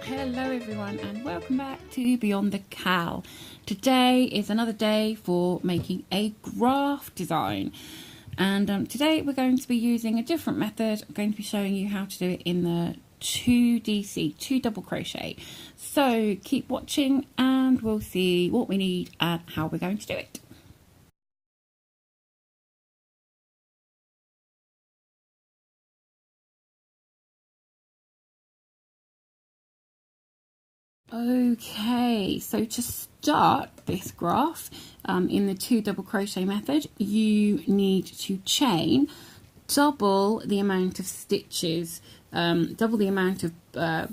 Hello everyone and welcome back to Beyond the Cowl. Today is another day for making a graph design, and today we're going to be using a different method. I'm going to be showing you how to do it in the 2DC, 2 double crochet. So keep watching and we'll see what we need and how we're going to do it. Okay, so to start this graph in the 2 double crochet method, you need to chain double the amount of stitches, double the amount of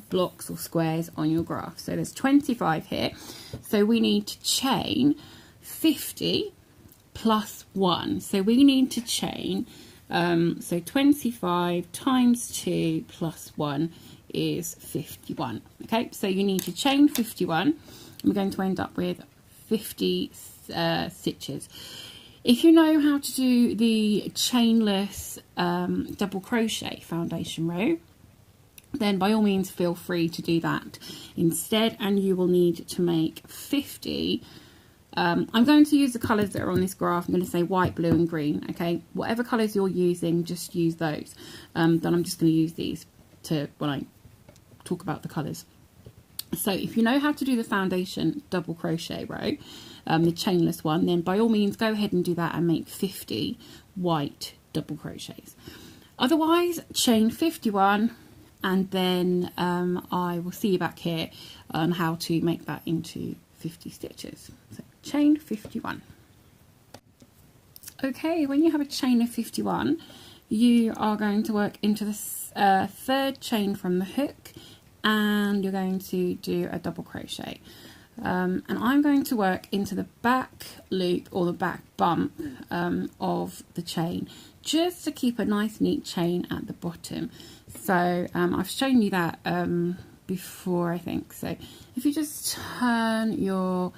blocks or squares on your graph. So there's 25 here, so we need to chain 50 plus 1. So we need to chain, so 25 times 2 plus 1 is 51. Okay, so you need to chain 51. We're going to end up with 50 stitches. If you know how to do the chainless double crochet foundation row, then by all means feel free to do that instead, and you will need to make 50. I'm going to use the colours that are on this graph. I'm going to say white, blue and green. Okay, whatever colours you're using, just use those. Then I'm just going to use these to when I talk about the colours. So if you know how to do the foundation double crochet row, the chainless one, then by all means go ahead and do that and make 50 white double crochets. Otherwise, chain 51 and then I will see you back here on how to make that into 50 stitches. So chain 51. Okay, when you have a chain of 51, you are going to work into the third chain from the hook, and you're going to do a double crochet. And I'm going to work into the back loop or the back bump of the chain, just to keep a nice neat chain at the bottom. So I've shown you that before, I think. So if you just turn your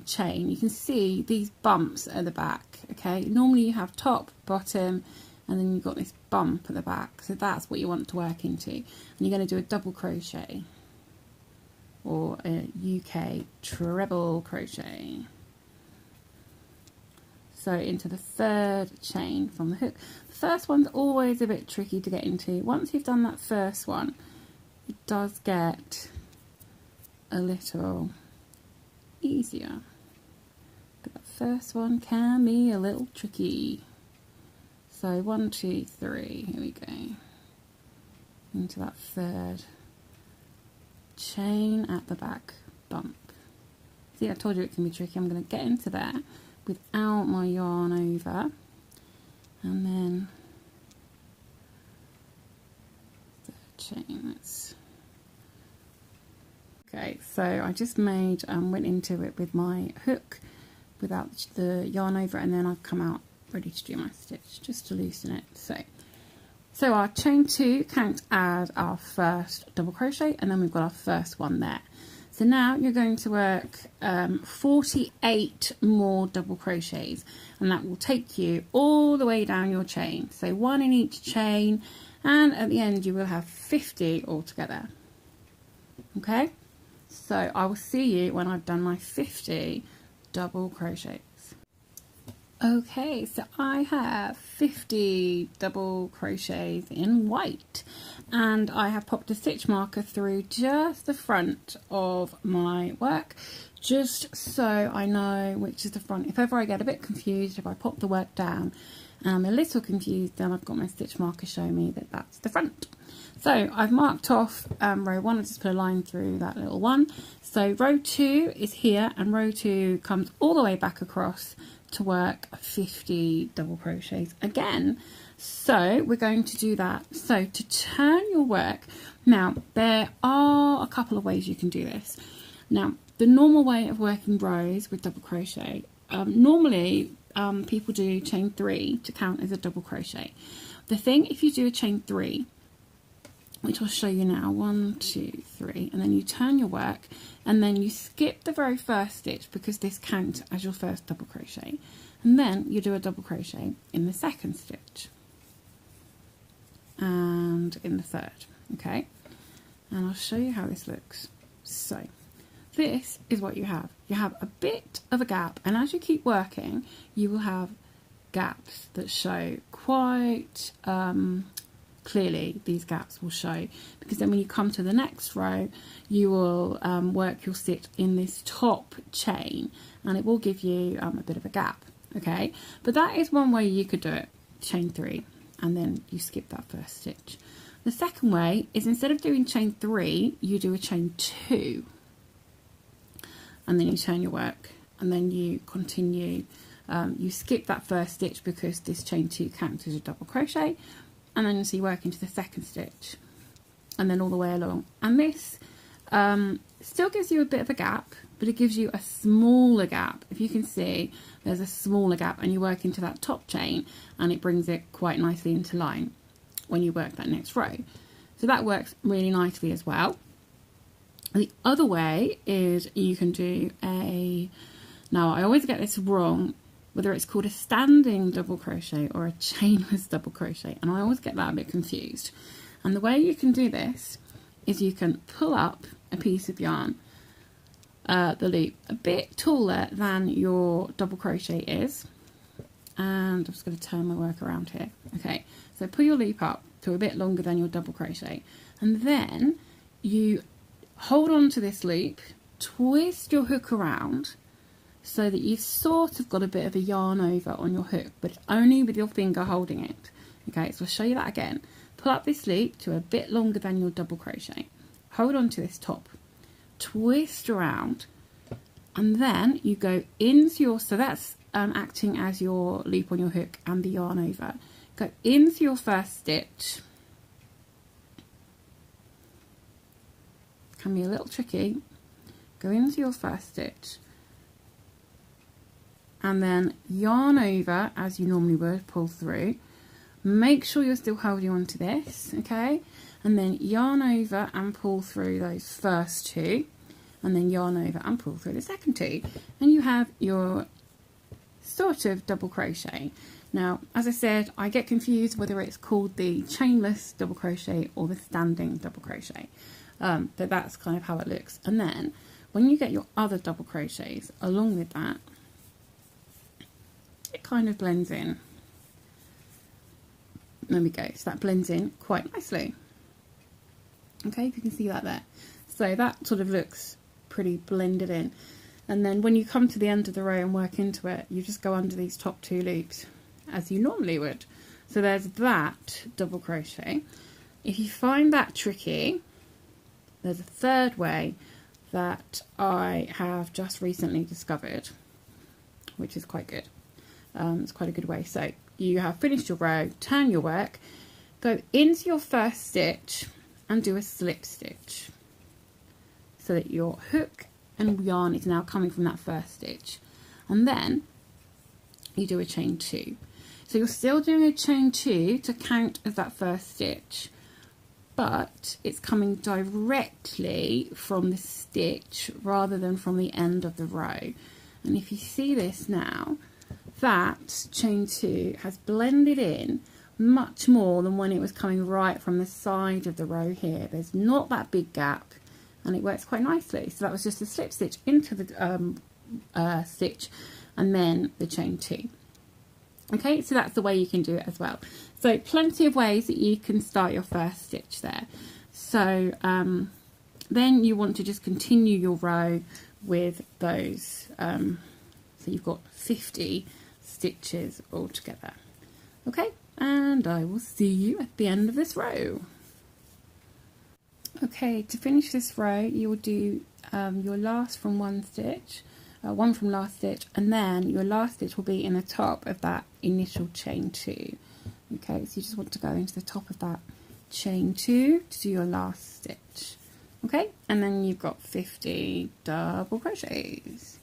chain, you can see these bumps at the back. Okay, normally you have top, bottom, and then you've got this bump at the back, so that's what you want to work into. And you're going to do a double crochet or a UK treble crochet. So into the third chain from the hook. The first one's always a bit tricky to get into. Once you've done that first one, it does get a little easier, but that first one can be a little tricky. So 1, 2, 3, here we go, into that third chain at the back bump. See, I told you it can be tricky. I'm going to get into there without my yarn over, and then third chain. That's okay. So I just made went into it with my hook without the yarn over, and then I've come out ready to do my stitch just to loosen it. So our chain 2 counts as our first double crochet, and then we've got our first one there. So now you're going to work 48 more double crochets, and that will take you all the way down your chain. So 1 in each chain, and at the end you will have 50 altogether. Okay, so I will see you when I've done my 50 double crochets. Okay, so I have 50 double crochets in white, and I have popped a stitch marker through just the front of my work, just so I know which is the front. If ever I get a bit confused, if I pop the work down and I'm a little confused, then I've got my stitch marker showing me that that's the front. So I've marked off row 1, I just put a line through that little one. So row 2 is here, and row 2 comes all the way back across to work 50 double crochets again. So we're going to do that. So to turn your work, now there are a couple of ways you can do this. Now the normal way of working rows with double crochet, normally people do chain 3 to count as a double crochet. The thing, if you do a chain 3, which I'll show you now, 1, 2, 3, and then you turn your work, and then you skip the very first stitch because this counts as your first double crochet, and then you do a double crochet in the second stitch and in the third. Okay, and I'll show you how this looks. So this is what you have. You have a bit of a gap, and as you keep working you will have gaps that show quite clearly. These gaps will show, because then when you come to the next row you will work your stitch in this top chain, and it will give you a bit of a gap. Okay, but that is one way you could do it. Chain 3, and then you skip that first stitch. The second way is, instead of doing chain 3, you do a chain 2, and then you turn your work, and then you continue. You skip that first stitch because this chain 2 counts as a double crochet, and then you work into the second stitch, and then all the way along. And this still gives you a bit of a gap, but it gives you a smaller gap. If you can see, there's a smaller gap, and you work into that top chain, and it brings it quite nicely into line when you work that next row. So that works really nicely as well. The other way is you can do now I always get this wrong, whether it's called a standing double crochet or a chainless double crochet, and I always get that a bit confused. And the way you can do this is you can pull up a piece of yarn, the loop a bit taller than your double crochet is, and I'm just going to turn my work around here. Okay, so pull your loop up to a bit longer than your double crochet, and then you hold on to this loop, twist your hook around so that you've sort of got a bit of a yarn over on your hook, but only with your finger holding it. Okay, so I'll show you that again. Pull up this loop to a bit longer than your double crochet, hold on to this top, twist around, and then you go into your, so that's acting as your loop on your hook and the yarn over. Go into your first stitch. Can be a little tricky. Go into your first stitch, and then yarn over as you normally would, pull through. Make sure you're still holding on to this, okay? And then yarn over and pull through those first 2, and then yarn over and pull through the second 2, and you have your sort of double crochet. Now, as I said, I get confused whether it's called the chainless double crochet or the standing double crochet, but that's kind of how it looks. And then when you get your other double crochets along with that, it kind of blends in. There we go, so that blends in quite nicely. Okay, if you can see that there. So that sort of looks pretty blended in. And then when you come to the end of the row and work into it, you just go under these top 2 loops as you normally would. So there's that double crochet. If you find that tricky, there's a third way that I have just recently discovered, which is quite good. It's quite a good way. So you have finished your row, turn your work, go into your first stitch and do a slip stitch so that your hook and yarn is now coming from that first stitch, and then you do a chain 2. So you're still doing a chain 2 to count as that first stitch, but it's coming directly from the stitch rather than from the end of the row. And if you see this now, that chain 2 has blended in much more than when it was coming right from the side of the row here. There's not that big gap, and it works quite nicely. So that was just a slip stitch into the stitch and then the chain 2. Okay, so that's the way you can do it as well. So plenty of ways that you can start your first stitch there. So then you want to just continue your row with those. So you've got 50 stitches all together. Okay, and I will see you at the end of this row. Okay, to finish this row you will do your last from one stitch, one from last stitch, and then your last stitch will be in the top of that initial chain 2. Okay, so you just want to go into the top of that chain 2 to do your last stitch. Okay, and then you've got 50 double crochets.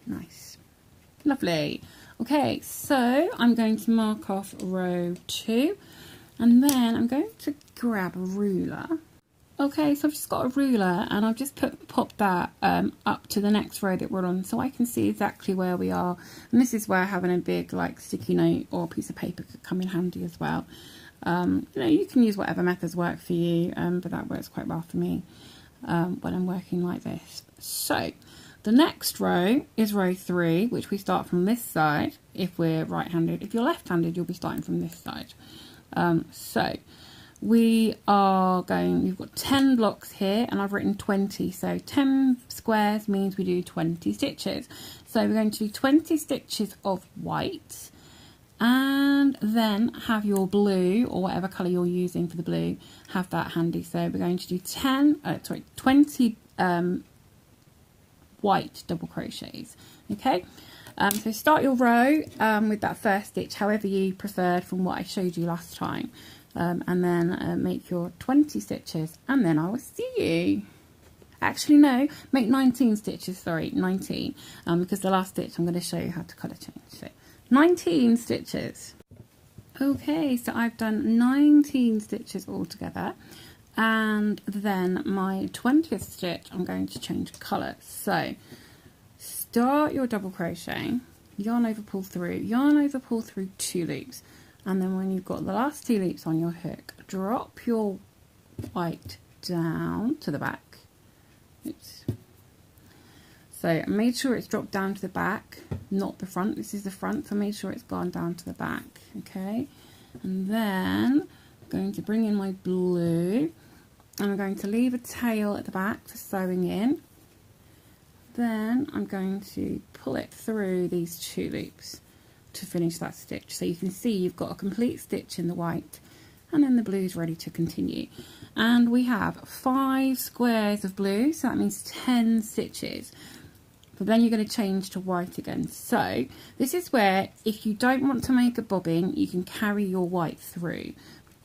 Nice, lovely. Okay, so I'm going to mark off row 2, and then I'm going to grab a ruler. Okay, so I've just got a ruler and I've just popped that up to the next row that we're on, so I can see exactly where we are. And this is where having a big like sticky note or a piece of paper could come in handy as well. You know, you can use whatever methods work for you, but that works quite well for me when I'm working like this. So the next row is row 3, which we start from this side if we're right-handed. If you're left-handed, you'll be starting from this side. So we've got 10 blocks here and I've written 20, so 10 squares means we do 20 stitches. So we're going to do 20 stitches of white, and then have your blue or whatever colour you're using for the blue, have that handy. So we're going to do 20 white double crochets. Okay, so start your row with that first stitch however you preferred from what I showed you last time, and then make your 20 stitches, and then I will see you. Actually no, make 19 stitches, sorry, 19, because the last stitch I'm going to show you how to colour change. So 19 stitches. Okay, so I've done 19 stitches all together, and then my 20th stitch I'm going to change colour. So start your double crochet, yarn over, pull through, yarn over, pull through 2 loops, and then when you've got the last 2 loops on your hook, drop your white down to the back. Oops. So make sure it's dropped down to the back, not the front. This is the front, so make sure it's gone down to the back. Okay, and then I'm going to bring in my blue, and I'm going to leave a tail at the back for sewing in. Then I'm going to pull it through these 2 loops to finish that stitch. So you can see you've got a complete stitch in the white, and then the blue is ready to continue. And we have 5 squares of blue, so that means 10 stitches. But then you're going to change to white again. So this is where, if you don't want to make a bobbin, you can carry your white through.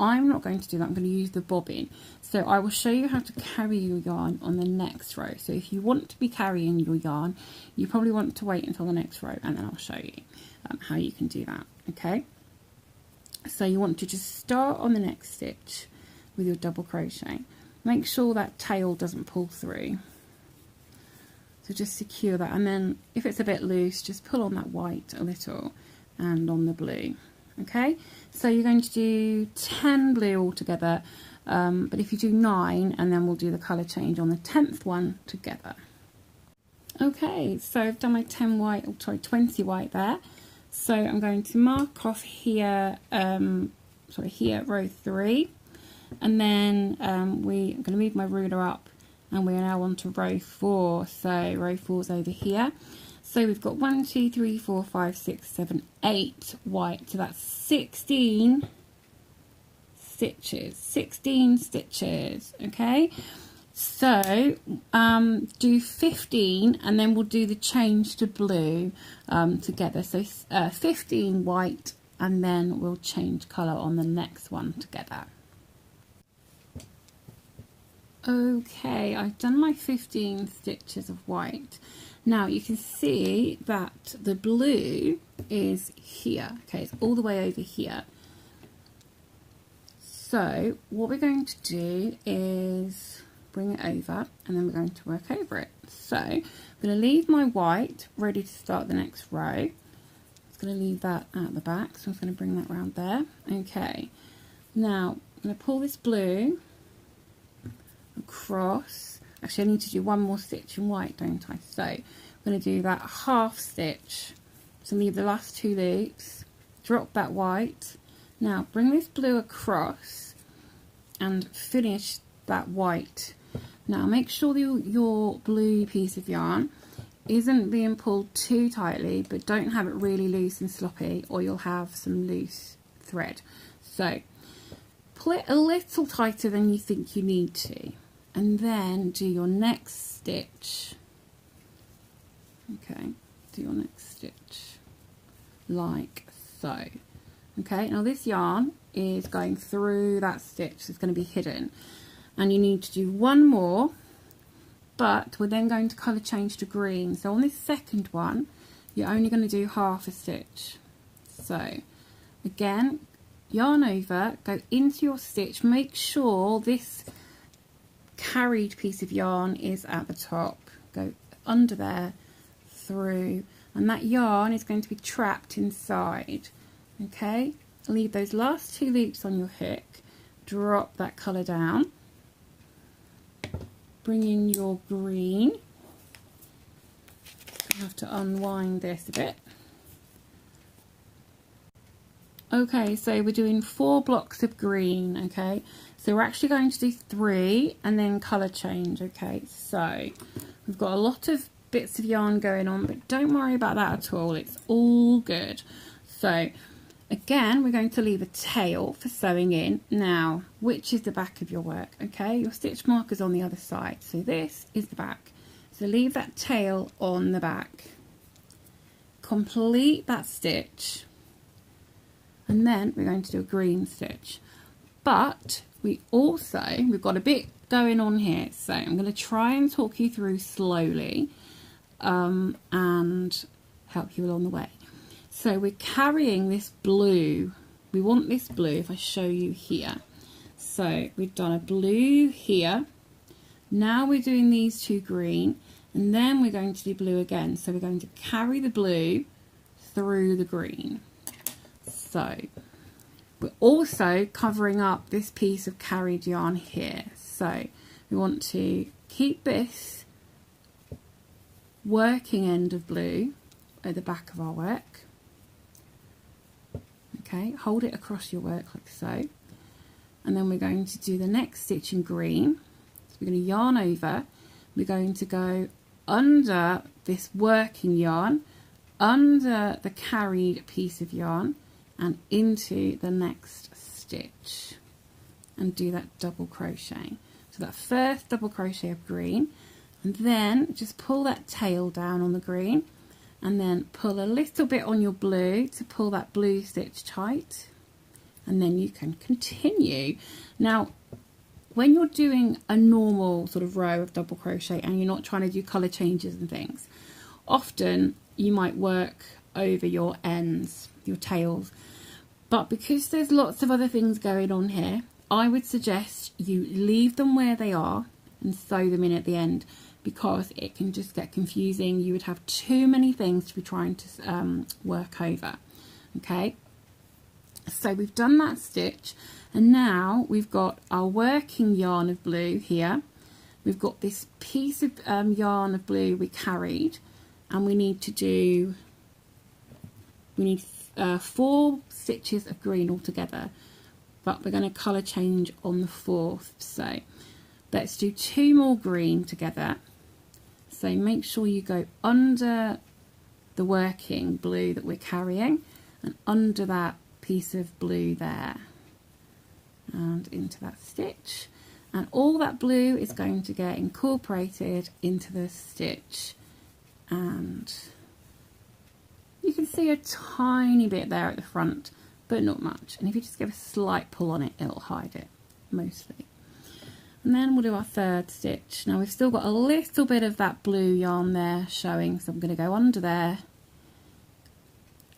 I'm not going to do that, I'm going to use the bobbin. So I will show you how to carry your yarn on the next row. So if you want to be carrying your yarn, you probably want to wait until the next row, and then I'll show you how you can do that. Okay, so you want to just start on the next stitch with your double crochet. Make sure that tail doesn't pull through. So just secure that, and then if it's a bit loose, just pull on that white a little and on the blue. Okay, so you're going to do 10 blue altogether, but if you do 9, and then we'll do the colour change on the 10th one together. Okay, so I've done my 10 white, or sorry, 20 white there. So I'm going to mark off here, here row 3, and then I'm going to move my ruler up, and we're now on to row 4. So row 4 is over here. So we've got 1, 2, 3, 4, 5, 6, 7, 8 white. So that's 16 stitches. 16 stitches. Okay. So do 15, and then we'll do the change to blue together. So 15 white, and then we'll change colour on the next one together. Okay, I've done my 15 stitches of white. Now you can see that the blue is here. Okay, it's all the way over here. So what we're going to do is bring it over, and then we're going to work over it. So I'm going to leave my white ready to start the next row. I'm just going to leave that at the back, so I'm going to bring that round there. Okay, now I'm going to pull this blue across. Actually, I need to do one more stitch in white, don't I? So I'm going to do that half stitch, so leave the last 2 loops, drop that white. Now bring this blue across and finish that white. Now make sure your blue piece of yarn isn't being pulled too tightly, but don't have it really loose and sloppy, or you'll have some loose thread. So pull it a little tighter than you think you need to, and then do your next stitch. Okay, do your next stitch like so. Okay, now this yarn is going through that stitch, so it's going to be hidden, and you need to do one more, but we're then going to colour change to green. So on this second one, you're only going to do half a stitch. So again, yarn over, go into your stitch, make sure this carried piece of yarn is at the top. Go under there, through, and that yarn is going to be trapped inside. Okay, leave those last 2 loops on your hook, drop that colour down, bring in your green. I have to unwind this a bit. Okay, so we're doing 4 blocks of green. Okay, so we're actually going to do 3 and then colour change. Okay, so we've got a lot of bits of yarn going on, but don't worry about that at all, it's all good. So again, we're going to leave a tail for sewing in. Now, which is the back of your work? Okay, your stitch marker's on the other side, so this is the back. So leave that tail on the back, complete that stitch, and then we're going to do a green stitch. But we've got a bit going on here, so I'm going to try and talk you through slowly and help you along the way. So we're carrying this blue. We want this blue, if I show you here. So we've done a blue here. Now we're doing these 2 green, and then we're going to do blue again. So we're going to carry the blue through the green. So we're also covering up this piece of carried yarn here. So we want to keep this working end of blue at the back of our work. Okay, hold it across your work like so. And then we're going to do the next stitch in green. So we're going to yarn over. We're going to go under this working yarn, under the carried piece of yarn, and into the next stitch, and do that double crochet. So that first double crochet of green, and then just pull that tail down on the green, and then pull a little bit on your blue to pull that blue stitch tight, and then you can continue. Now, when you're doing a normal sort of row of double crochet and you're not trying to do colour changes and things, often you might work over your ends, your tails, but because there's lots of other things going on here, I would suggest you leave them where they are and sew them in at the end, because it can just get confusing. You would have too many things to be trying to work over. Okay, so we've done that stitch, and now we've got our working yarn of blue here. We've got this piece of yarn of blue we carried, and we need 4 stitches of green altogether, but we're going to colour change on the 4th. So let's do 2 more green together. So make sure you go under the working blue that we're carrying and under that piece of blue there and into that stitch, and all that blue is going to get incorporated into the stitch, and you can see a tiny bit there at the front, but not much, and if you just give a slight pull on it, it'll hide it mostly. And then we'll do our 3rd stitch. Now we've still got a little bit of that blue yarn there showing, so I'm going to go under there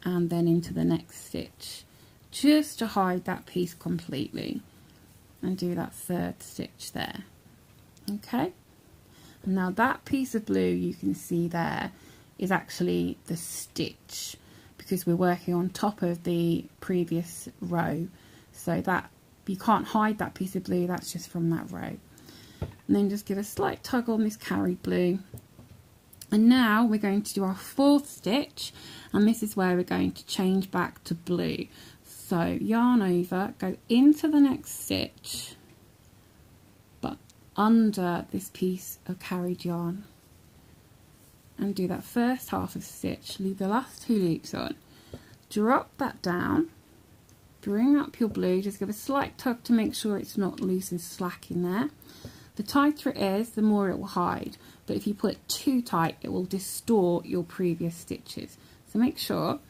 and then into the next stitch just to hide that piece completely, and do that 3rd stitch there. Okay, and now that piece of blue you can see there is actually the stitch, because we're working on top of the previous row, so that you can't hide that piece of blue, that's just from that row. And then just give a slight tug on this carried blue, and now we're going to do our 4th stitch, and this is where we're going to change back to blue. So yarn over, go into the next stitch, but under this piece of carried yarn, and do that first half of stitch, leave the last 2 loops on, drop that down, bring up your blue, just give a slight tug to make sure it's not loose and slack in there. The tighter it is, the more it will hide, but if you pull it too tight, it will distort your previous stitches. So make sure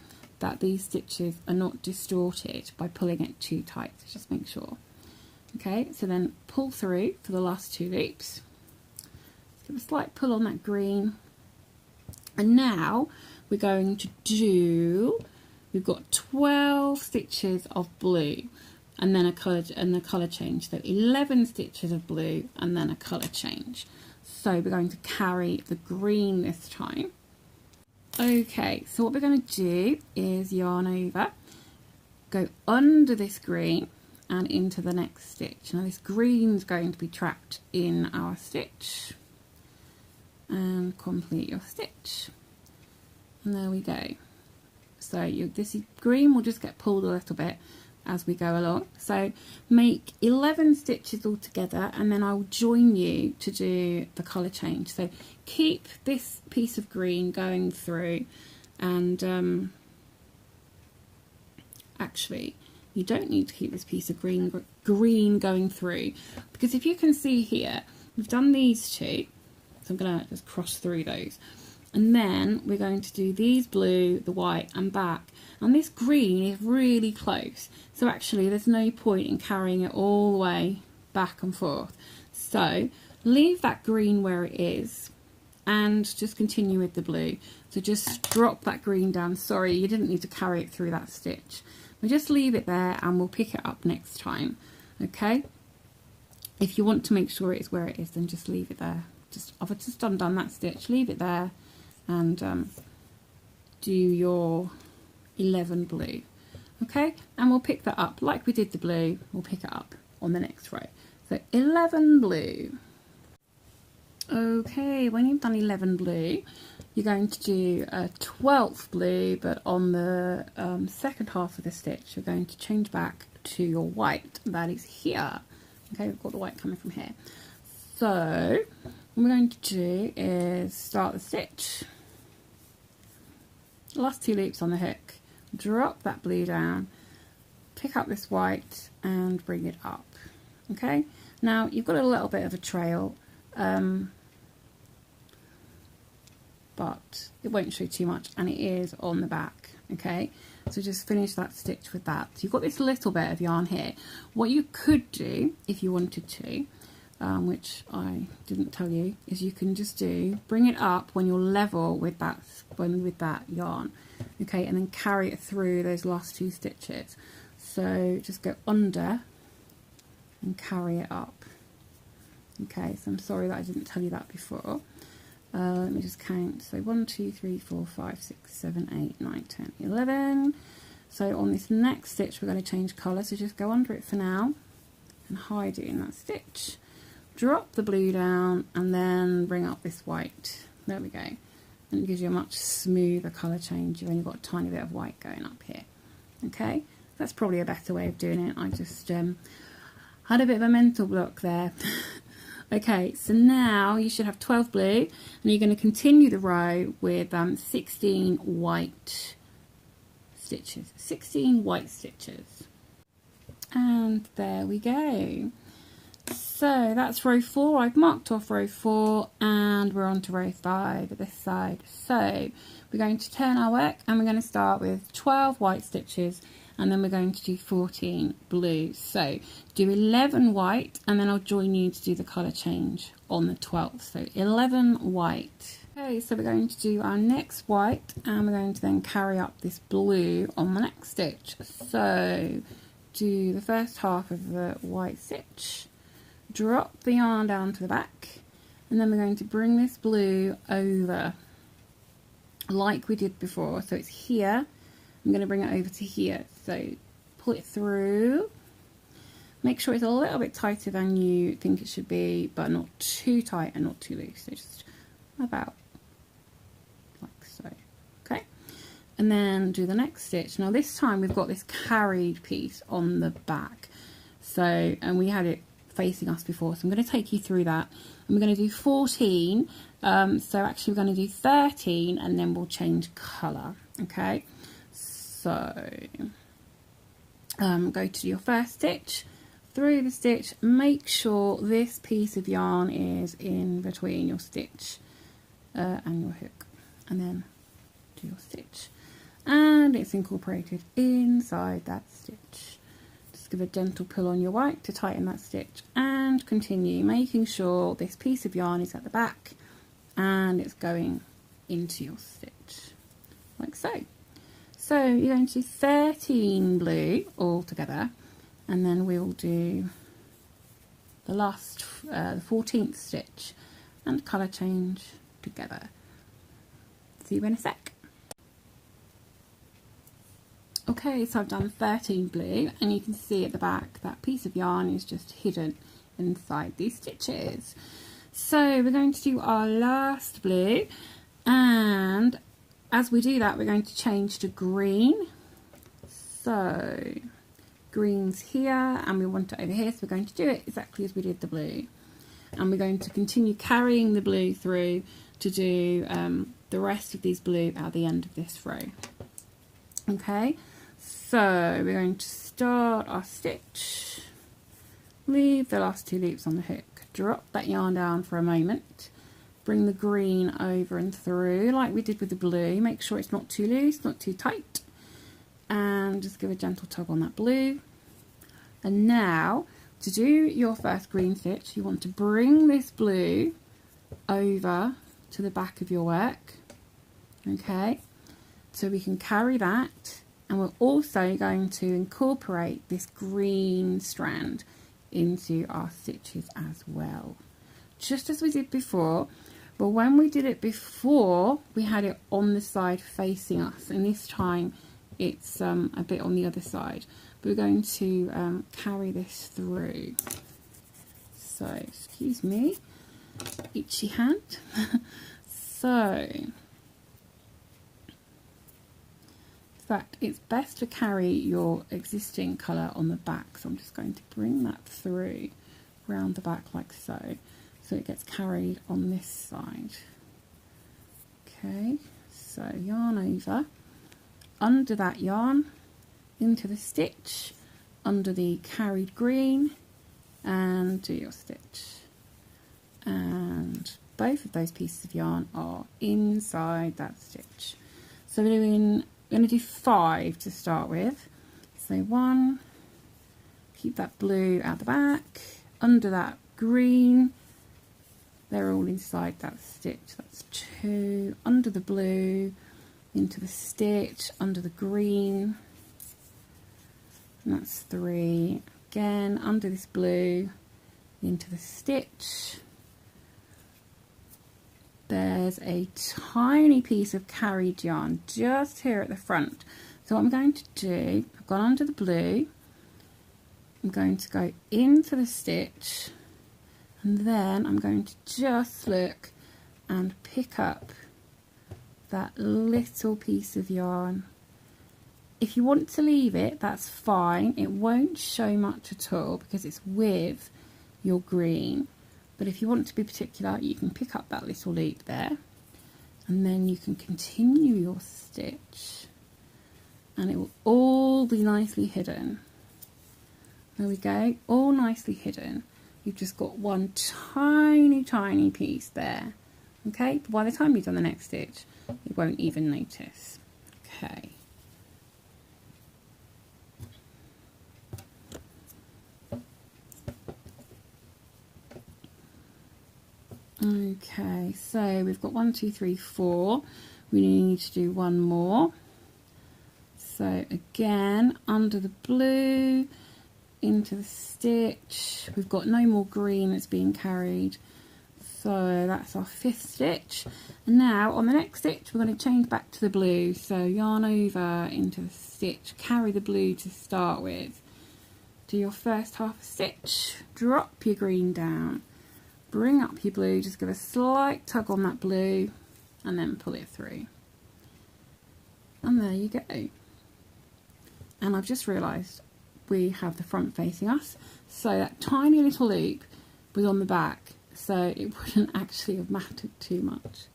that these stitches are not distorted by pulling it too tight, so just make sure. Okay, so then pull through for the last 2 loops, give a slight pull on that green, and now we're going to do, we've got 12 stitches of blue, and then a colour change. So 11 stitches of blue and then a colour change. So we're going to carry the green this time. Okay, so what we're going to do is yarn over, go under this green and into the next stitch. Now this green is going to be trapped in our stitch, and complete your stitch. And there we go. So this green will just get pulled a little bit as we go along. So make 11 stitches all together, and then I'll join you to do the colour change. So keep this piece of green going through, and actually you don't need to keep this piece of green going through, because if you can see here, we've done these two, so I'm going to just cross through those. And then we're going to do these blue, the white and back. And this green is really close. So actually there's no point in carrying it all the way back and forth. So leave that green where it is and just continue with the blue. So just drop that green down. Sorry, you didn't need to carry it through that stitch. We'll just leave it there and we'll pick it up next time. Okay? If you want to make sure it is where it is, then just leave it there. I've just undone that stitch, leave it there, and do your 11 blue. Okay, and we'll pick that up like we did the blue. We'll pick it up on the next row. So 11 blue. Okay, when you've done 11 blue, you're going to do a 12th blue, but on the second half of the stitch you're going to change back to your white. That is here. Okay, we've got the white coming from here. So what we're going to do is start the stitch, last 2 loops on the hook, drop that blue down, pick up this white and bring it up. Okay, now you've got a little bit of a trail, but it won't show too much, and it is on the back. Okay, so just finish that stitch with that. So you've got this little bit of yarn here. What you could do if you wanted to, which I didn't tell you, is you can just bring it up when you're level with that yarn, okay, and then carry it through those last 2 stitches. So just go under and carry it up. Okay, so I'm sorry that I didn't tell you that before. Let me just count. So 1, 2, 3, 4, 5, 6, 7, 8, 9, 10, 11. So on this next stitch we're going to change colour, so just go under it for now and hide it in that stitch. Drop the blue down and then bring up this white. There we go. And it gives you a much smoother colour change. You've only got a tiny bit of white going up here. Okay, that's probably a better way of doing it. I just had a bit of a mental block there. Okay, so now you should have 12 blue, and you're going to continue the row with 16 white stitches. 16 white stitches. And there we go. So that's row 4. I've marked off row 4 and we're on to row 5 at this side. So we're going to turn our work and we're going to start with 12 white stitches, and then we're going to do 14 blue. So do 11 white and then I'll join you to do the colour change on the 12th. So 11 white. Okay, so we're going to do our next white and we're going to then carry up this blue on the next stitch. So do the first half of the white stitch, drop the yarn down to the back, and then we're going to bring this blue over like we did before. So it's here, I'm going to bring it over to here. So pull it through, make sure it's a little bit tighter than you think it should be, but not too tight and not too loose. So just about like so. Okay, and then do the next stitch. Now this time we've got this carried piece on the back, so, and we had it facing us before, so I'm going to take you through that, and we're going to do 14. So actually we're going to do 13 and then we'll change colour. Okay, so go to your first stitch, through the stitch, make sure this piece of yarn is in between your stitch and your hook, and then do your stitch and it's incorporated inside that stitch. Just give a gentle pull on your white to tighten that stitch and continue, making sure this piece of yarn is at the back and it's going into your stitch like so. So you're going to do 13 blue all together, and then we'll do the last, the 14th stitch and colour change together. See you in a sec. Okay, so I've done 13 blue, and you can see at the back that piece of yarn is just hidden inside these stitches. So we're going to do our last blue, and as we do that we're going to change to green. So green's here and we want it over here, so we're going to do it exactly as we did the blue, and we're going to continue carrying the blue through to do the rest of these blue at the end of this row. Okay, so we're going to start our stitch, leave the last 2 loops on the hook, drop that yarn down for a moment, bring the green over and through like we did with the blue. Make sure it's not too loose, not too tight, and just give a gentle tug on that blue. And now to do your first green stitch, you want to bring this blue over to the back of your work, okay, so we can carry that, and we're also going to incorporate this green strand into our stitches as well, just as we did before. But when we did it before, we had it on the side facing us, and this time it's a bit on the other side. But we're going to carry this through. So, excuse me, itchy hand. So, in fact, it's best to carry your existing colour on the back. So I'm just going to bring that through around the back like so. So it gets carried on this side. Okay, so yarn over, under that yarn, into the stitch, under the carried green, and do your stitch. And both of those pieces of yarn are inside that stitch. So we're going to do 5 to start with. So 1, keep that blue at the back, under that green, they're all inside that stitch. That's 2, under the blue, into the stitch, under the green, and that's 3, again under this blue, into the stitch. There's a tiny piece of carried yarn just here at the front. So what I'm going to do, I've gone under the blue, I'm going to go into the stitch, and then I'm going to just look and pick up that little piece of yarn. If you want to leave it, that's fine. It won't show much at all because it's with your green. But if you want to be particular, you can pick up that little loop there, and then you can continue your stitch, and it will all be nicely hidden. There we go, all nicely hidden. You've just got one tiny piece there. Okay, but by the time you've done the next stitch, you won't even notice. Okay. Okay, so we've got 1, 2, 3, 4. We need to do one more. So again, under the blue, into the stitch. We've got no more green that's being carried. So that's our 5th stitch. And now on the next stitch, we're going to change back to the blue. So yarn over into the stitch, carry the blue to start with. Do your first half stitch, drop your green down. Bring up your blue, just give a slight tug on that blue and then pull it through. And there you go. And I've just realised we have the front facing us, so that tiny little loop was on the back, so it wouldn't actually have mattered too much.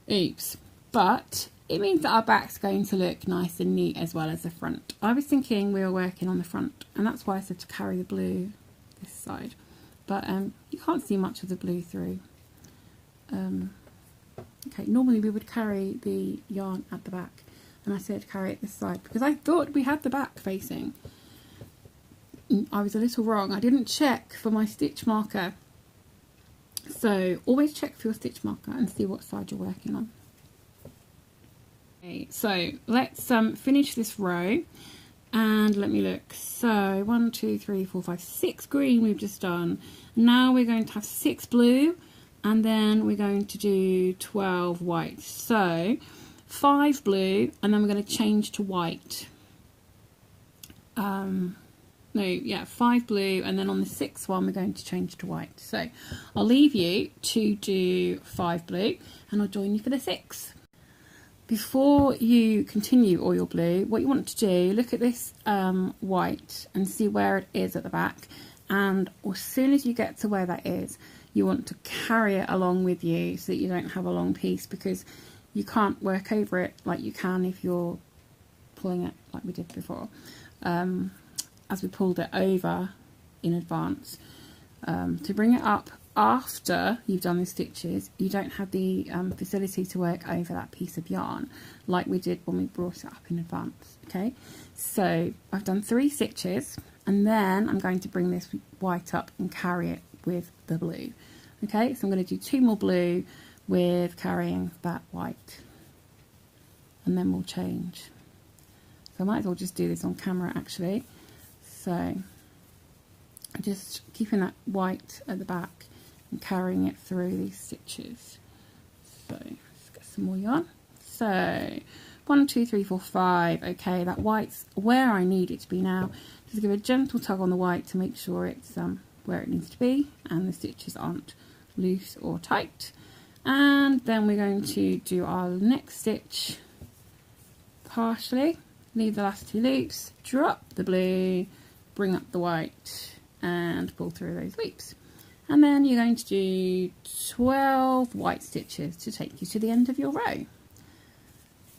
Oops. But it means that our back's going to look nice and neat as well as the front. I was thinking we were working on the front, and that's why I said to carry the blue this side. But you can't see much of the blue through. Okay, normally we would carry the yarn at the back, and I said carry it this side because I thought we had the back facing. I was a little wrong. I didn't check for my stitch marker. So always check for your stitch marker and see what side you're working on. Okay, so let's finish this row. And let me look. So 1, 2, 3, 4, 5, 6 green we've just done. Now we're going to have 6 blue, and then we're going to do 12 white. So 5 blue, and then we're going to change to white. 5 blue, and then on the 6th one we're going to change to white. So I'll leave you to do 5 blue, and I'll join you for the 6th. Before you continue all your blue, what you want to do, look at this white and see where it is at the back, and as soon as you get to where that is, you want to carry it along with you so that you don't have a long piece, because you can't work over it like you can if you're pulling it like we did before, as we pulled it over in advance. To bring it up after you've done the stitches, you don't have the facility to work over that piece of yarn like we did when we brought it up in advance. Okay, so I've done 3 stitches, and then I'm going to bring this white up and carry it with the blue. Okay, so I'm going to do 2 more blue with carrying that white, and then we'll change. So I might as well just do this on camera actually. So just keeping that white at the back and carrying it through these stitches. So let's get some more yarn. So 1, 2, 3, 4, 5. Okay, that white's where I need it to be now. Just give a gentle tug on the white to make sure it's where it needs to be and the stitches aren't loose or tight. And then we're going to do our next stitch partially, leave the last 2 loops, drop the blue, bring up the white and pull through those loops. And then you're going to do 12 white stitches to take you to the end of your row.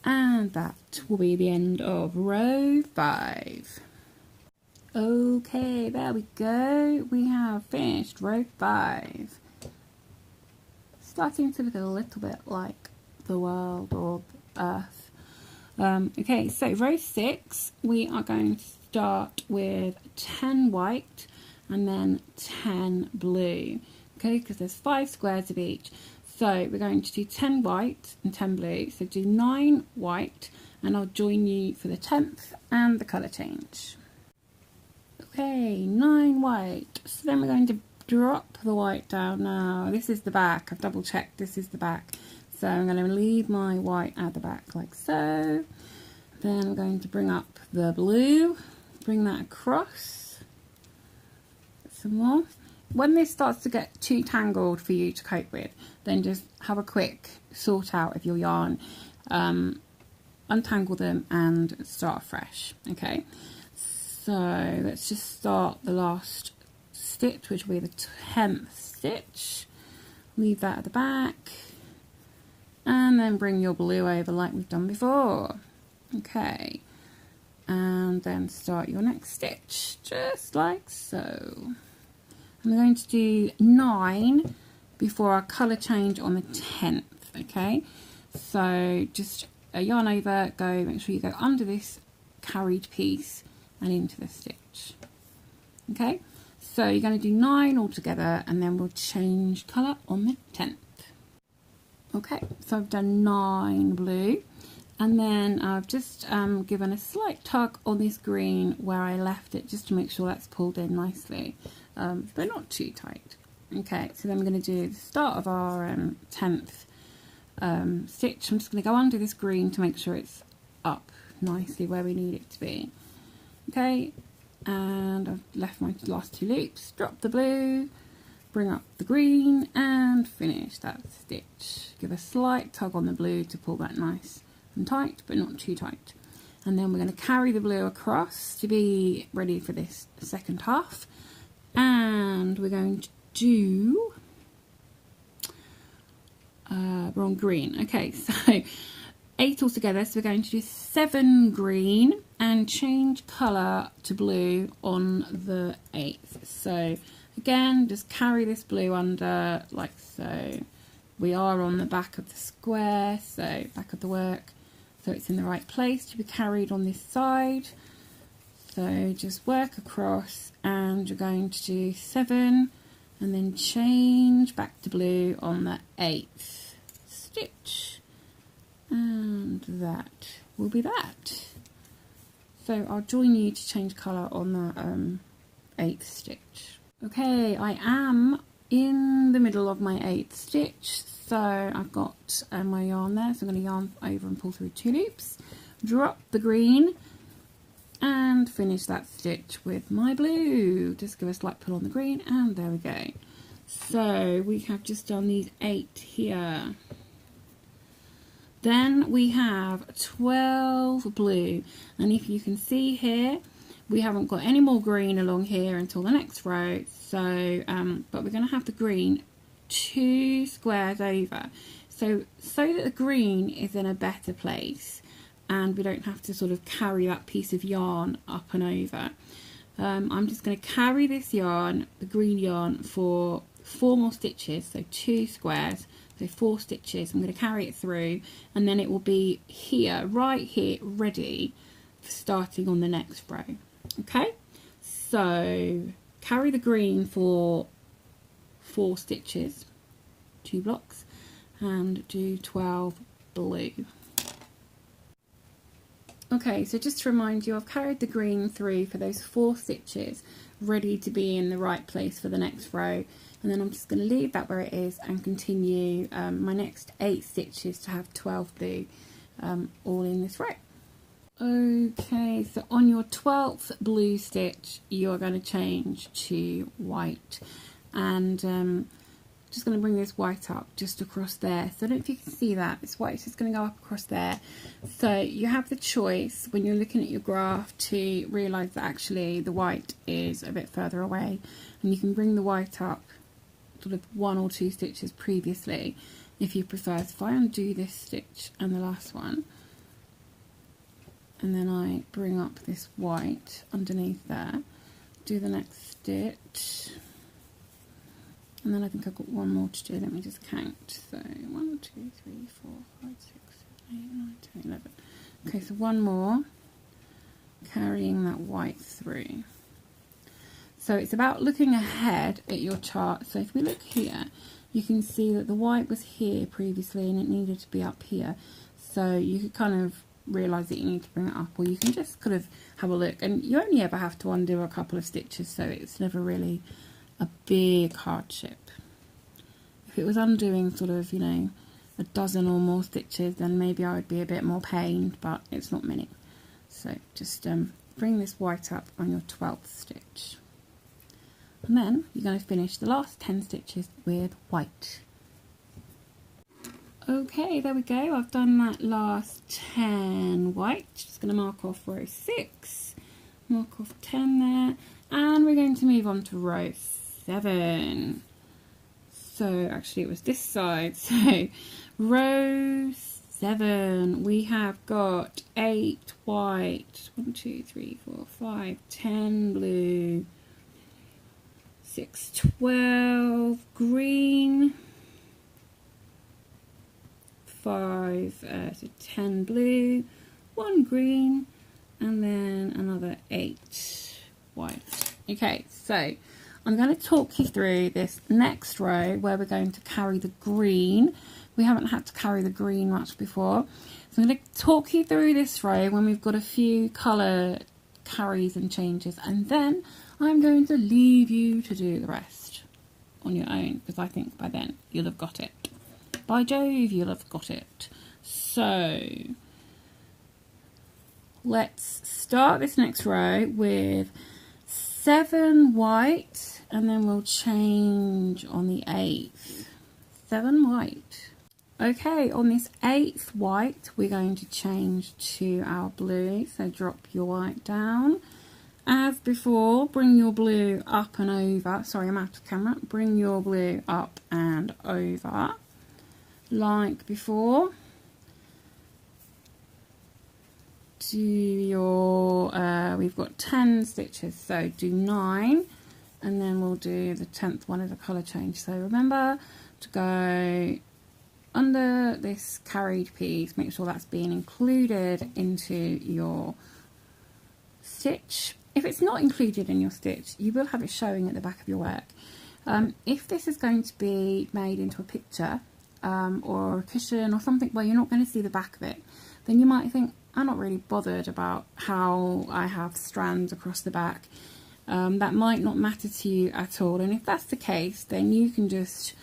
And that will be the end of row 5. Okay, there we go. We have finished row 5. Starting to look a little bit like the world or the earth. Okay, so row 6, we are going to start with 10 white and then 10 blue, okay, because there's 5 squares of each. So we're going to do 10 white and 10 blue, so do 9 white, and I'll join you for the 10th and the colour change. Okay, 9 white, so then we're going to drop the white down now. This is the back, I've double checked, this is the back. So I'm going to leave my white at the back like so. Then I'm going to bring up the blue, bring that across. Some more. When this starts to get too tangled for you to cope with, then just have a quick sort out of your yarn, untangle them and start fresh. Okay, so let's just start the last stitch, which will be the 10th stitch. Leave that at the back and then bring your blue over like we've done before. Okay, and then start your next stitch just like so. I'm going to do 9 before our colour change on the 10th, okay? So just a yarn over, go, make sure you go under this carried piece and into the stitch, okay? So you're going to do 9 all together, and then we'll change colour on the 10th. Okay, so I've done 9 blue, and then I've just given a slight tug on this green where I left it, just to make sure that's pulled in nicely. But not too tight. Okay, so then we're going to do the start of our 10th stitch. I'm just going to go under this green to make sure it's up nicely where we need it to be. Okay, and I've left my last 2 loops, drop the blue, bring up the green and finish that stitch. Give a slight tug on the blue to pull that nice and tight, but not too tight. And then we're going to carry the blue across to be ready for this second half. And we're going to do wrong green. Okay, so 8 altogether, so we're going to do 7 green and change colour to blue on the 8th. So again, just carry this blue under like so. We are on the back of the square, so back of the work, so it's in the right place to be carried on this side. So just work across, and you're going to do 7 and then change back to blue on the 8th stitch, and that will be that. So So I'll join you to change colour on the 8th stitch. Okay, I am in the middle of my 8th stitch, so I've got my yarn there, so I'm going to yarn over and pull through 2 loops, drop the green and finish that stitch with my blue. Just give a slight pull on the green and there we go. So we have just done these 8 here. Then we have 12 blue, and if you can see here, we haven't got any more green along here until the next row, so but we're going to have the green 2 squares over, so that the green is in a better place and we don't have to sort of carry that piece of yarn up and over. I'm just going to carry this yarn, the green yarn, for 4 more stitches, so 2 squares, so 4 stitches. I'm going to carry it through and then it will be here, right here, ready for starting on the next row. Okay, so carry the green for 4 stitches, 2 blocks, and do 12 blue. Okay, so just to remind you, I've carried the green through for those 4 stitches, ready to be in the right place for the next row, and then I'm just going to leave that where it is and continue my next 8 stitches to have 12 blue all in this row. Okay, so on your 12th blue stitch you're going to change to white, and just going to bring this white up just across there. So I don't know if you can see that, this white is just going to go up across there. So you have the choice when you're looking at your graph to realise that actually the white is a bit further away, and you can bring the white up sort of 1 or 2 stitches previously if you prefer. So if I undo this stitch and the last one, and then I bring up this white underneath there, do the next stitch, and then I think I've got 1 more to do. Let me just count. So 1, 2, 3, 4, 5, 6, 7, 8, 9, 10, 11. Okay, so 1 more, carrying that white through. So it's about looking ahead at your chart. So if we look here, you can see that the white was here previously and it needed to be up here. So you could kind of realise that you need to bring it up, or you can just kind of have a look, and you only ever have to undo a couple of stitches, so it's never really a big hardship. If it was undoing sort of, you know, a dozen or more stitches, then maybe I would be a bit more pained, but it's not many. So just bring this white up on your 12th stitch, and then you're going to finish the last 10 stitches with white. Okay, there we go. I've done that last 10 white. Just going to mark off row 6, mark off 10 there, and we're going to move on to row 7. So actually it was this side. So row 7, we have got 8 white, 1, 2, 3, 4, 5, 10 blue, 6, 12 green, 5, so 10 blue, 1 green, and then another 8 white. Okay, so I'm going to talk you through this next row where we're going to carry the green. We haven't had to carry the green much before, so I'm going to talk you through this row when we've got a few colour carries and changes, and then I'm going to leave you to do the rest on your own, because I think by then you'll have got it. By Jove, you'll have got it. So let's start this next row with 7 white, and then we'll change on the 8th. 7 white. Okay, on this 8th white, we're going to change to our blue. So drop your white down. As before, bring your blue up and over. Sorry, I'm out of camera. Bring your blue up and over, like before. Do your, we've got 10 stitches, so do 9, and then we'll do the 10th one as a colour change. So remember to go under this carried piece, make sure that's being included into your stitch. If it's not included in your stitch, you will have it showing at the back of your work. If this is going to be made into a picture or a cushion or something where you're not going to see the back of it, then you might think, I'm not really bothered about how I have strands across the back. That might not matter to you at all, and if that's the case, then you can just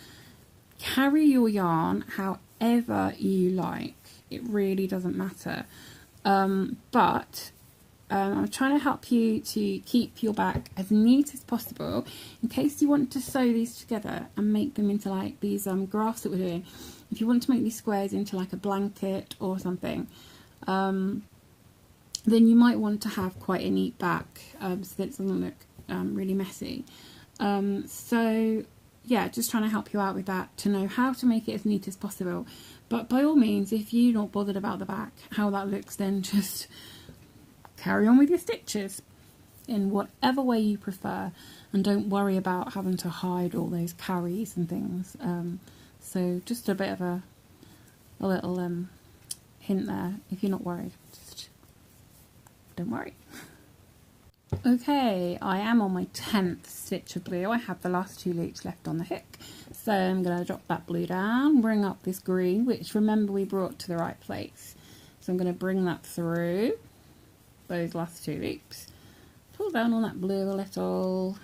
carry your yarn however you like. It really doesn't matter. But I'm trying to help you to keep your back as neat as possible in case you want to sew these together and make them into like these graphs that we're doing. If you want to make these squares into like a blanket or something, then you might want to have quite a neat back so that it doesn't look really messy. So yeah, just trying to help you out with that, to know how to make it as neat as possible. But by all means, if you're not bothered about the back, how that looks, then just carry on with your stitches in whatever way you prefer, and don't worry about having to hide all those carries and things. So just a bit of a little hint there. If you're not worried, just don't worry. Okay, I am on my 10th stitch of blue. I have the last 2 loops left on the hook, so I'm going to drop that blue down, bring up this green, which remember we brought to the right place. So I'm going to bring that through those last 2 loops, pull down on that blue a little,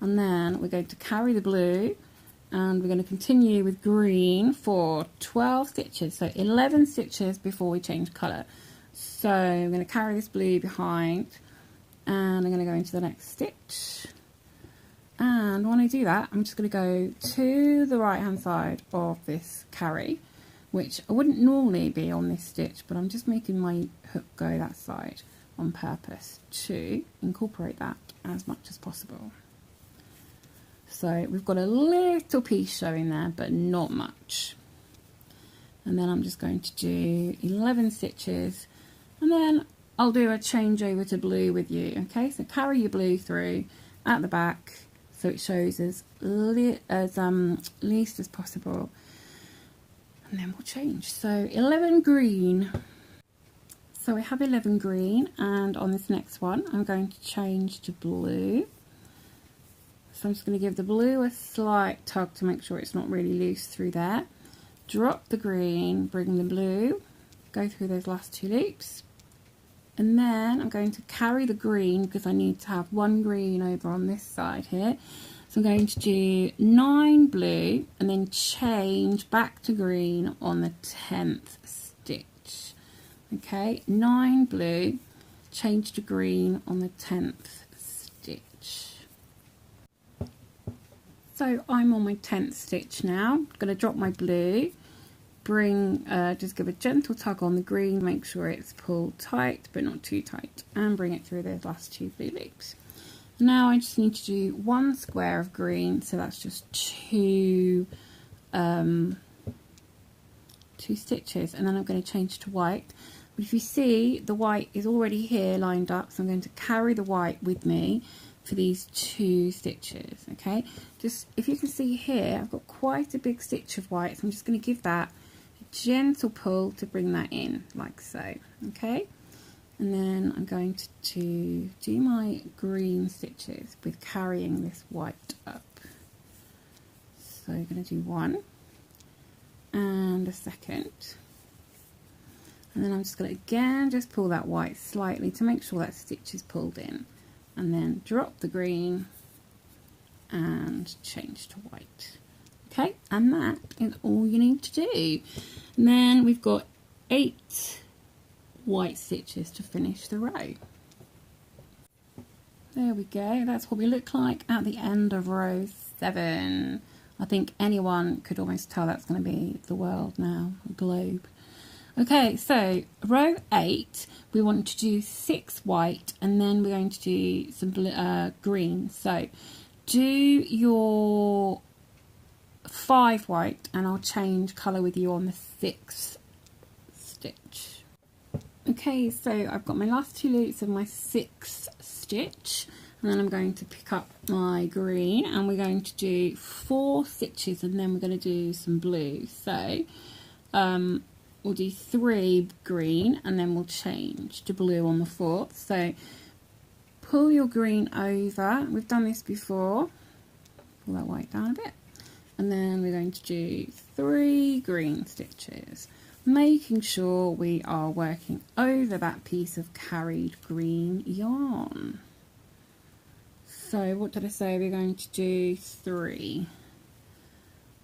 and then we're going to carry the blue, and we're going to continue with green for 12 stitches, so 11 stitches before we change colour. So I'm going to carry this blue behind, and I'm going to go into the next stitch, and when I do that, I'm just going to go to the right hand side of this carry, which I wouldn't normally be on this stitch, but I'm just making my hook go that side on purpose to incorporate that as much as possible. So we've got a little piece showing there, but not much. And then I'm just going to do 11 stitches, and then I'll do a change over to blue with you. Okay, so carry your blue through at the back so it shows as least as possible, and then we'll change. So 11 green. So we have 11 green, and on this next one I'm going to change to blue. So I'm just going to give the blue a slight tug to make sure it's not really loose through there. Drop the green, bring the blue, go through those last 2 loops, and then I'm going to carry the green because I need to have 1 green over on this side here. So I'm going to do 9 blue and then change back to green on the 10th stitch. Okay, 9 blue, change to green on the 10th stitch. So I'm on my 10th stitch now. I'm going to drop my blue, just give a gentle tug on the green, make sure it's pulled tight but not too tight, and bring it through those last 2 blue loops. Now I just need to do 1 square of green, so that's just 2 stitches, and then I'm going to change to white. But if you see, the white is already here lined up, so I'm going to carry the white with me for these 2 stitches. Okay, just if you can see here, I've got quite a big stitch of white, so I'm just going to give that a gentle pull to bring that in like so. Okay, and then I'm going to do my green stitches with carrying this white up. So I'm going to do 1 and a second, and then I'm just going to again just pull that white slightly to make sure that stitch is pulled in, and then drop the green and change to white. Okay, and that is all you need to do. And then we've got 8 white stitches to finish the row. There we go, that's what we look like at the end of row 7. I think anyone could almost tell that's going to be the world now, a globe. Okay, so row 8, we want to do 6 white, and then we're going to do some green. So do your 5 white, and I'll change colour with you on the 6th stitch. Okay, so I've got my last 2 loops of my 6th stitch, and then I'm going to pick up my green, and we're going to do 4 stitches, and then we're going to do some blue. So we'll do 3 green, and then we'll change to blue on the 4th. So pull your green over, we've done this before, pull that white down a bit, and then we're going to do 3 green stitches, making sure we are working over that piece of carried green yarn. So what did I say? We're going to do 3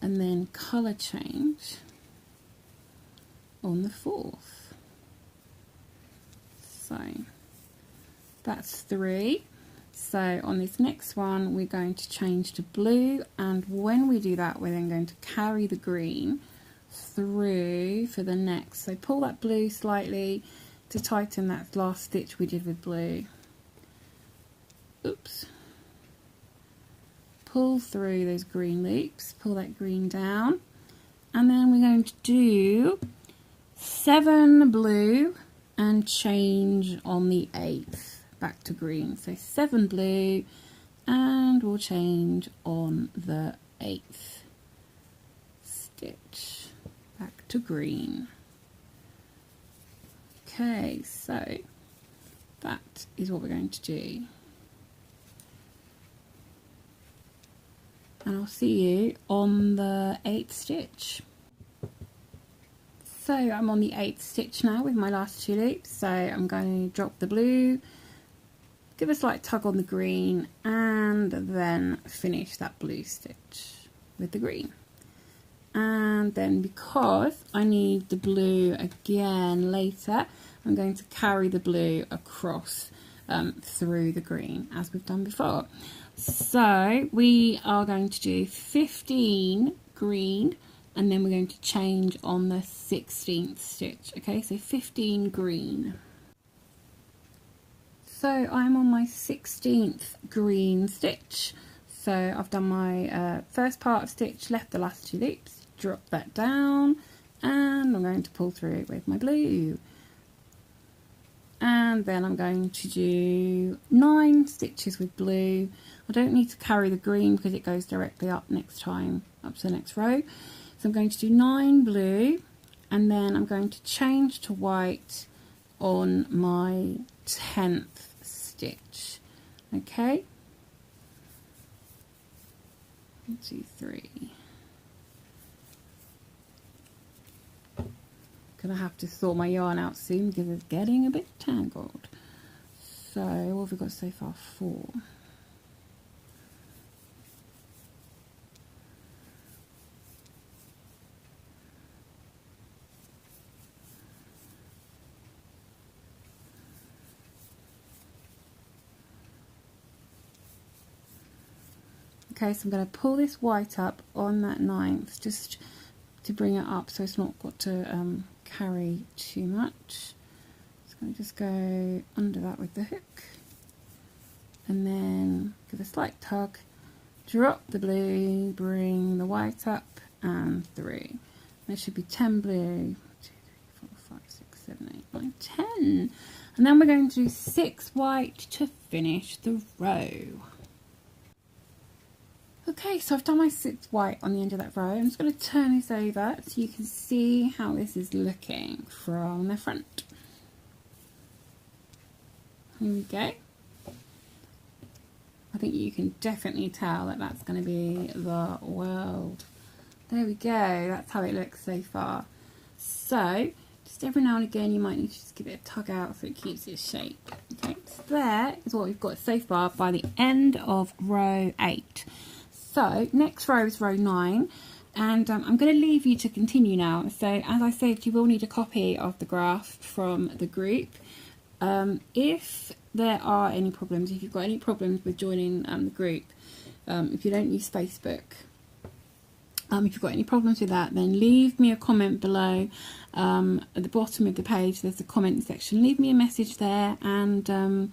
and then colour change on the 4th. So that's 3. So on this next one we're going to change to blue, and when we do that we're then going to carry the green through for the next. So pull that blue slightly to tighten that last stitch we did with blue. Oops. Pull through those green loops, pull that green down, and then we're going to do 7 blue and change on the 8th back to green. So 7 blue and we'll change on the 8th stitch back to green. Okay, so that is what we're going to do. And I'll see you on the 8th stitch. So I'm on the 8th stitch now with my last 2 loops. So I'm going to drop the blue, give a slight tug on the green, and then finish that blue stitch with the green. And then because I need the blue again later, I'm going to carry the blue across through the green as we've done before. So we are going to do 15 green and then we're going to change on the 16th stitch. Okay, so 15 green. So I'm on my 16th green stitch. So I've done my first part of stitch, left the last 2 loops, drop that down, and I'm going to pull through it with my blue. And then I'm going to do 9 stitches with blue. I don't need to carry the green because it goes directly up next time, up to the next row. So I'm going to do 9 blue, and then I'm going to change to white on my 10th stitch. Okay, 1, 2, 3. Gonna have to sort my yarn out soon because it's getting a bit tangled. So what have we got so far? 4. Okay, so I'm going to pull this white up on that 9th just to bring it up so it's not got to carry too much. So I'm going to just go under that with the hook and then give a slight tug, drop the blue, bring the white up and through. There should be 10 blue, 1, 2, 3, 4, 5, 6, 7, 8, 9, 10. And then we're going to do 6 white to finish the row. Okay, so I've done my 6 white on the end of that row. I'm just going to turn this over so you can see how this is looking from the front. Here we go. I think you can definitely tell that that's going to be the world. There we go, that's how it looks so far. So, just every now and again you might need to just give it a tug out so it keeps its shape. Okay, so there is what we've got so far by the end of row 8. So next row is row 9, and I'm going to leave you to continue now. So as I said, you will need a copy of the graph from the group. If there are any problems, if you've got any problems with joining the group, if you don't use Facebook, if you've got any problems with that, then leave me a comment below. At the bottom of the page there's a comment section. Leave me a message there and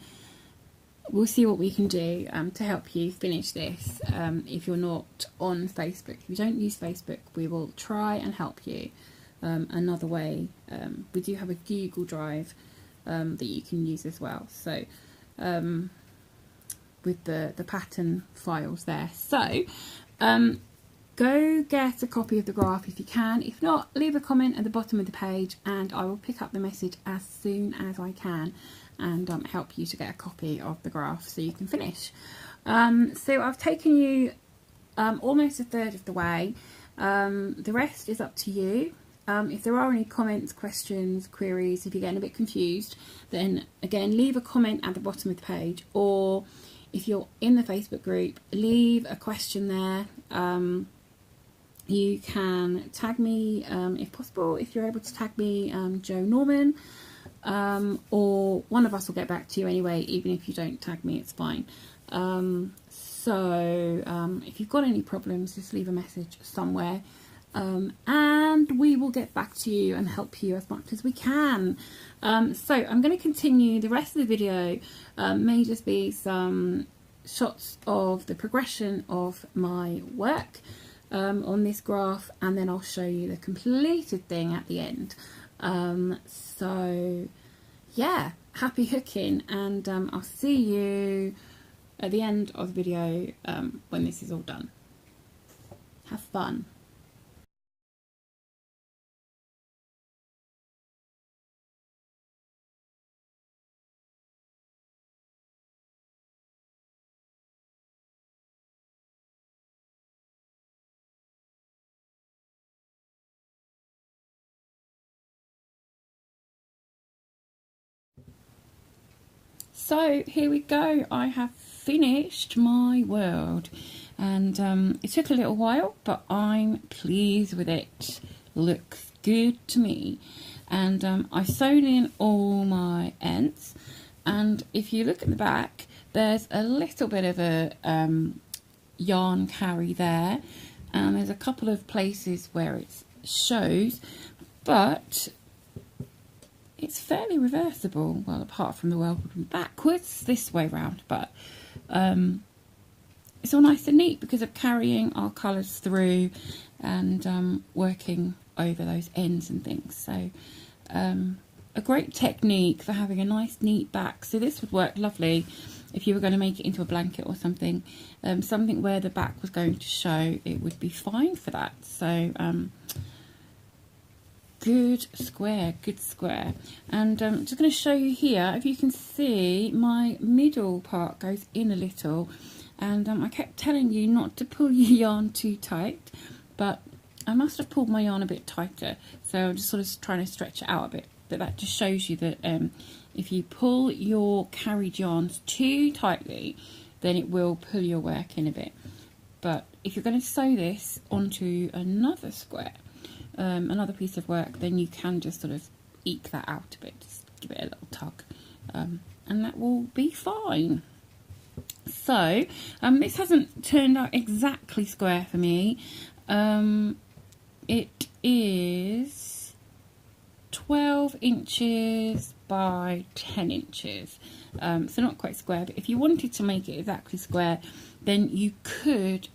we'll see what we can do to help you finish this. If you're not on Facebook, if you don't use Facebook, we will try and help you another way. We do have a Google Drive that you can use as well, so with the pattern files there. So go get a copy of the graph if you can. If not, leave a comment at the bottom of the page and I will pick up the message as soon as I can and help you to get a copy of the graph so you can finish. So I've taken you almost a third of the way. The rest is up to you. if there are any comments, questions, queries, if you're getting a bit confused, then again, leave a comment at the bottom of the page, or if you're in the Facebook group, leave a question there. You can tag me, if possible, if you're able to tag me, Joe Norman, or one of us will get back to you anyway, even if you don't tag me, it's fine. If you've got any problems, just leave a message somewhere, and we will get back to you and help you as much as we can. So I'm going to continue the rest of the video. May just be some shots of the progression of my work on this graph, and then I'll show you the completed thing at the end. So yeah, happy hooking, and I'll see you at the end of the video when this is all done. Have fun. So here we go, I have finished my world, and it took a little while, but I'm pleased with it. Looks good to me. And I sewed in all my ends, and if you look at the back, there's a little bit of a yarn carry there, and there's a couple of places where it shows, but it's fairly reversible, well, apart from the world would be backwards this way round, but it's all nice and neat because of carrying our colours through and working over those ends and things. So a great technique for having a nice neat back. So this would work lovely if you were going to make it into a blanket or something, something where the back was going to show. It would be fine for that. So good square, good square. And I'm just going to show you here, if you can see, my middle part goes in a little, and I kept telling you not to pull your yarn too tight, but I must have pulled my yarn a bit tighter, so I'm just sort of trying to stretch it out a bit. But that just shows you that if you pull your carried yarns too tightly, then it will pull your work in a bit. But if you're going to sew this onto another square, another piece of work, then you can just sort of eke that out a bit, just give it a little tug, and that will be fine. So this hasn't turned out exactly square for me. It is 12 inches by 10 inches, so not quite square, but if you wanted to make it exactly square, then you could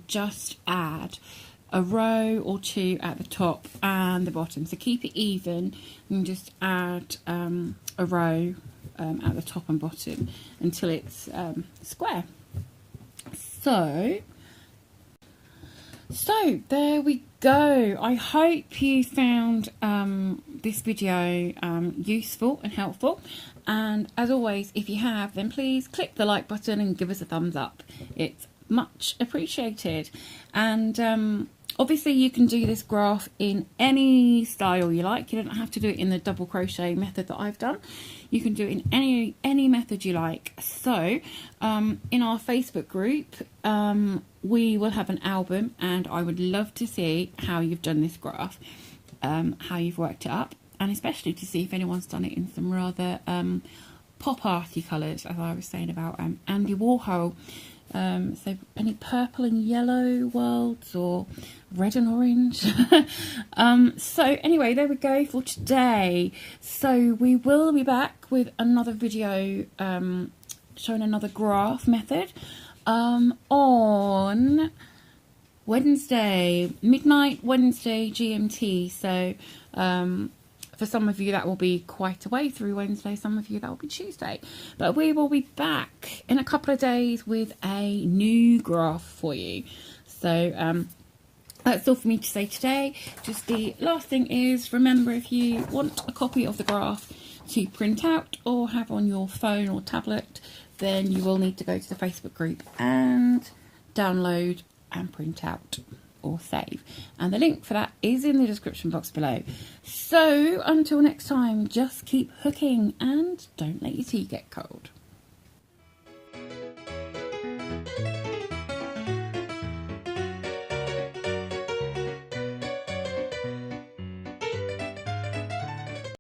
just add a row or two at the top and the bottom. So keep it even and just add a row at the top and bottom until it's square. So there we go. I hope you found this video useful and helpful, and as always, if you have, then please click the like button and give us a thumbs up. It's much appreciated. And obviously you can do this graph in any style you like. You don't have to do it in the double crochet method that I've done. You can do it in any method you like. So in our Facebook group, we will have an album, and I would love to see how you've done this graph, how you've worked it up, and especially to see if anyone's done it in some rather pop arty colours, as I was saying about Andy Warhol. So any purple and yellow worlds, or red and orange. So anyway, there we go for today. So we will be back with another video showing another graph method on Wednesday, midnight Wednesday GMT. So for some of you that will be quite a way through Wednesday, some of you that will be Tuesday. But we will be back in a couple of days with a new graph for you. So that's all for me to say today. Just the last thing is, remember, if you want a copy of the graph to print out or have on your phone or tablet, then you will need to go to the Facebook group and download and print out or save. And the link for that is in the description box below. So until next time, just keep hooking and don't let your tea get cold.